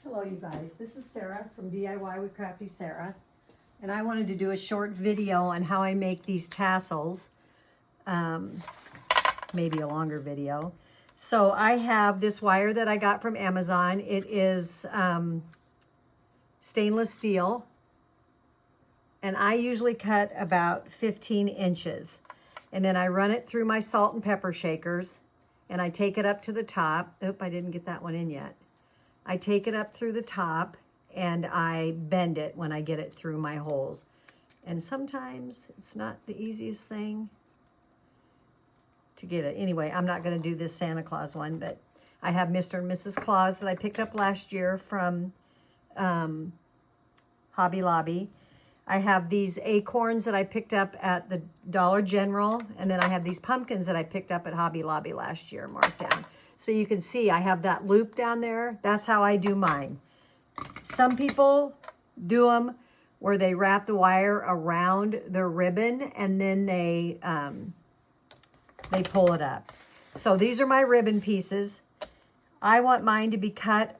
Hello you guys, this is Sarah from DIY with Crafty Sarah, and I wanted to do a short video on how I make these tassels, maybe a longer video. So I have this wire that I got from Amazon. It is stainless steel, and I usually cut about 15 inches. And then I run it through my salt and pepper shakers, and I take it up to the top. Oop, I didn't get that one in yet. I take it up through the top and I bend it when I get it through my holes. And sometimes it's not the easiest thing to get it. Anyway, I'm not going to do this Santa Claus one, but I have Mr. and Mrs. Claus that I picked up last year from Hobby Lobby. I have these acorns that I picked up at the Dollar General, and then I have these pumpkins that I picked up at Hobby Lobby last year marked down. So you can see I have that loop down there. That's how I do mine. Some people do them where they wrap the wire around their ribbon and then they pull it up. So these are my ribbon pieces. I want mine to be cut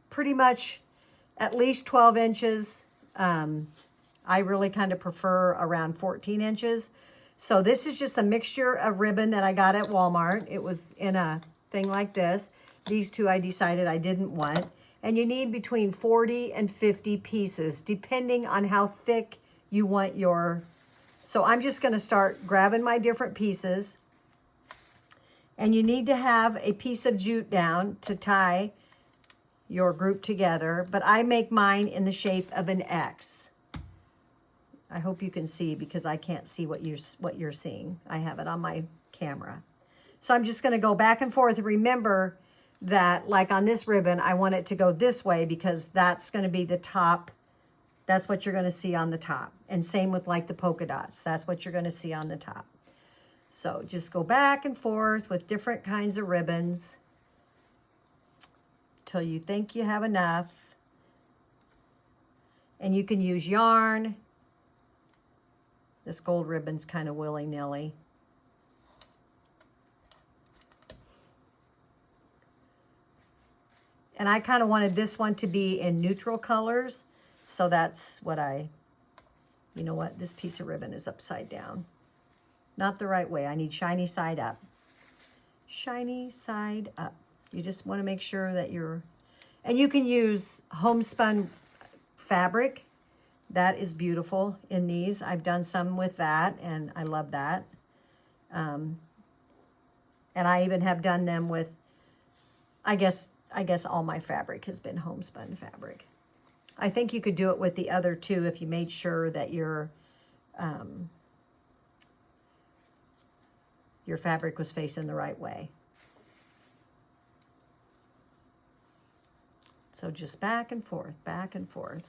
pretty much at least 12 inches. I really kind of prefer around 14 inches. So this is just a mixture of ribbon that I got at Walmart. It was in a thing like this. These two I decided I didn't want. And you need between 40 and 50 pieces, depending on how thick you want your... So I'm just going to start grabbing my different pieces. And you need to have a piece of jute down to tie your group together. But I make mine in the shape of an X. I hope you can see because I can't see what you're seeing. I have it on my camera. So I'm just going to go back and forth. Remember that, like on this ribbon, I want it to go this way because that's going to be the top. That's what you're going to see on the top. And same with like the polka dots. That's what you're going to see on the top. So just go back and forth with different kinds of ribbons till you think you have enough. And you can use yarn. This gold ribbon's kind of willy-nilly. And I kind of wanted this one to be in neutral colors. So that's what you know what? This piece of ribbon is upside down. Not the right way. I need shiny side up. Shiny side up. You just want to make sure that and you can use homespun fabric. That is beautiful in these. I've done some with that, and I love that. And I even have done them with, I guess all my fabric has been homespun fabric. I think you could do it with the other two if you made sure that your fabric was facing the right way. So just back and forth, back and forth.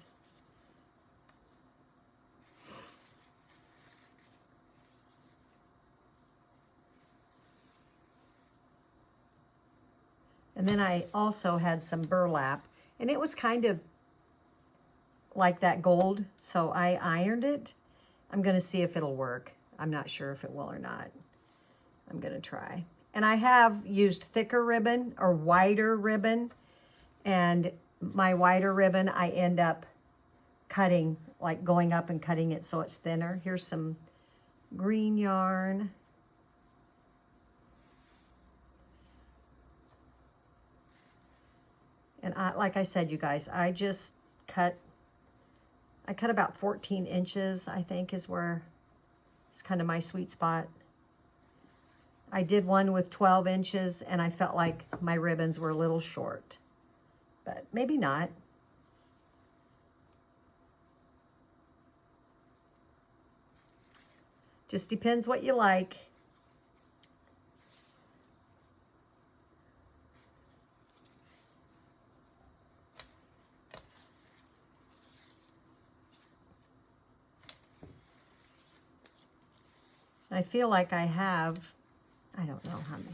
And then I also had some burlap, and it was kind of like that gold, so I ironed it. I'm going to see if it'll work. I'm not sure if it will or not. I'm going to try. And I have used thicker ribbon or wider ribbon, and my wider ribbon I end up cutting, like going up and cutting it so it's thinner. Here's some green yarn. And like I said, you guys, I cut about 14 inches, I think is where it's kind of my sweet spot. I did one with 12 inches and I felt like my ribbons were a little short, but maybe not. Just depends what you like. I feel like I have, I don't know how many,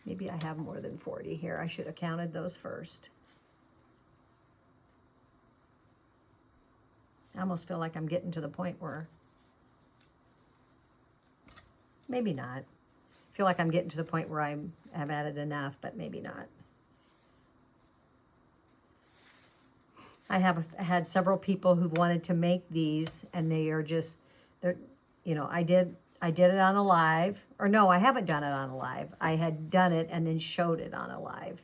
maybe I have more than 40 here. I should have counted those first. I almost feel like I'm getting to the point where, maybe not. I feel like I'm getting to the point where I've added enough, but maybe not. I have had several people who wanted to make these, and they're, you know, I did it on a live, or no, I haven't done it on a live. I had done it and then showed it on a live.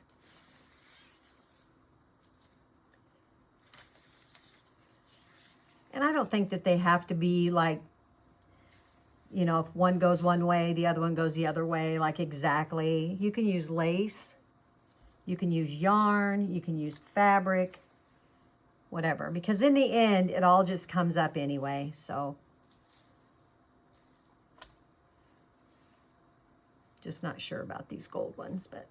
And I don't think that they have to be like, you know, if one goes one way, the other one goes the other way, like exactly. You can use lace, you can use yarn, you can use fabric, whatever. Because in the end, it all just comes up anyway, so. Just not sure about these gold ones, but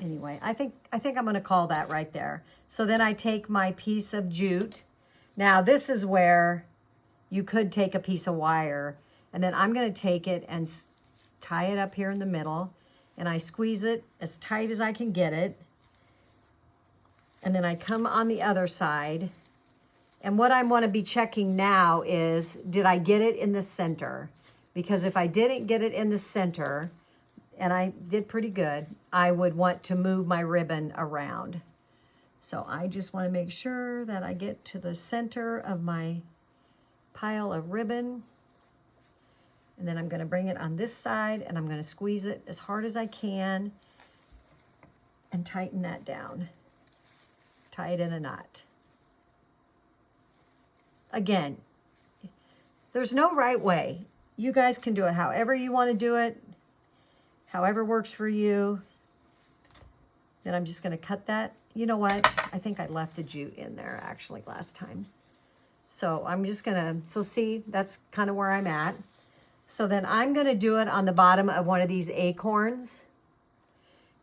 anyway, I think I'm going to call that right there. So then I take my piece of jute. Now this is where you could take a piece of wire, and then I'm going to take it and tie it up here in the middle, and I squeeze it as tight as I can get it. And then I come on the other side, and what I want to be checking now is, did I get it in the center? Because if I didn't get it in the center, and I did pretty good, I would want to move my ribbon around. So I just want to make sure that I get to the center of my pile of ribbon. And then I'm going to bring it on this side, and I'm going to squeeze it as hard as I can and tighten that down. Tie it in a knot. Again, there's no right way. You guys can do it however you want to do it, however works for you. Then I'm just going to cut that. You know what? I think I left the jute in there actually last time. So I'm just going to, so see, that's kind of where I'm at. So then I'm going to do it on the bottom of one of these acorns.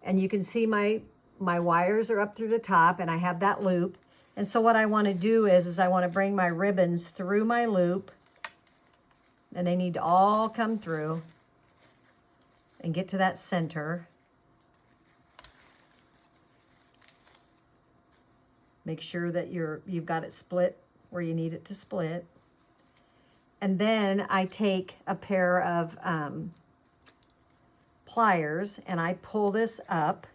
And you can see my wires are up through the top, and I have that loop. And so what I want to do is I want to bring my ribbons through my loop, and they need to all come through and get to that center. Make sure that you've got it split where you need it to split. And then I take a pair of pliers, and I pull this up.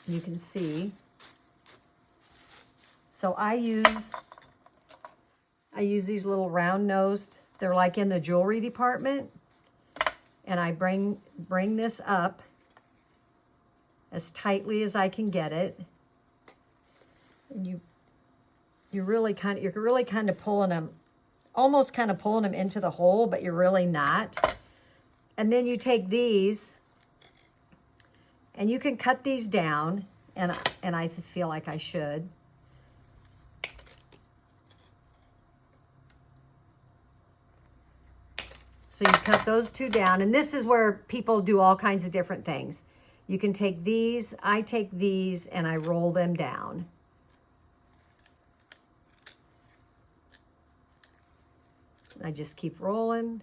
You can see. So I use these little round nosed, they're like in the jewelry department. And I bring this up as tightly as I can get it. And you're really kind of pulling them, almost kind of pulling them into the hole, but you're really not. And then you take these, and you can cut these down, and I feel like I should. So you cut those two down, and this is where people do all kinds of different things. You can take these, I take these, and I roll them down. I just keep rolling,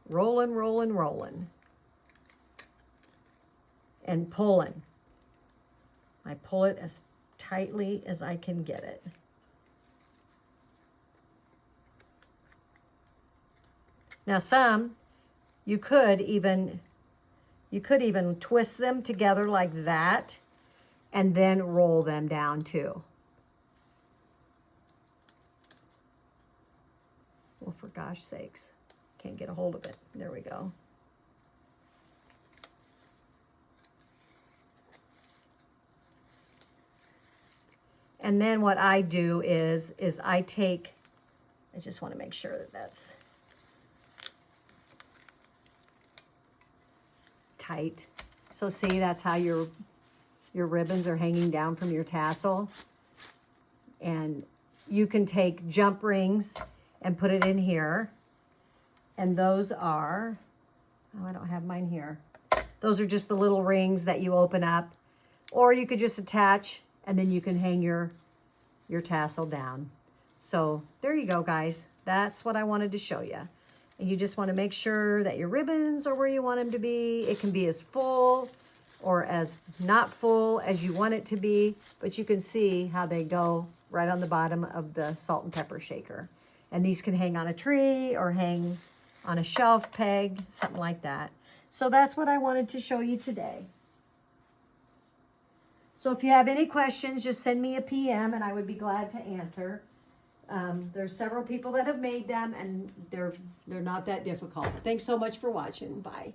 rolling, rolling, rolling. And pulling. I pull it as tightly as I can get it. Now some, you could even twist them together like that and then roll them down too. Well, for gosh sakes, can't get a hold of it. There we go. And then what I do is I just want to make sure that that's tight. So see, that's how your ribbons are hanging down from your tassel. And you can take jump rings and put it in here. And those are, oh, I don't have mine here. Those are just the little rings that you open up. Or you could just attach, and then you can hang your tassel down. So there you go, guys. That's what I wanted to show you. And you just want to make sure that your ribbons are where you want them to be. It can be as full or as not full as you want it to be, but you can see how they go right on the bottom of the salt and pepper shaker. And these can hang on a tree or hang on a shelf peg, something like that. So that's what I wanted to show you today. So if you have any questions, just send me a PM and I would be glad to answer. There's several people that have made them and they're not that difficult. Thanks so much for watching. Bye.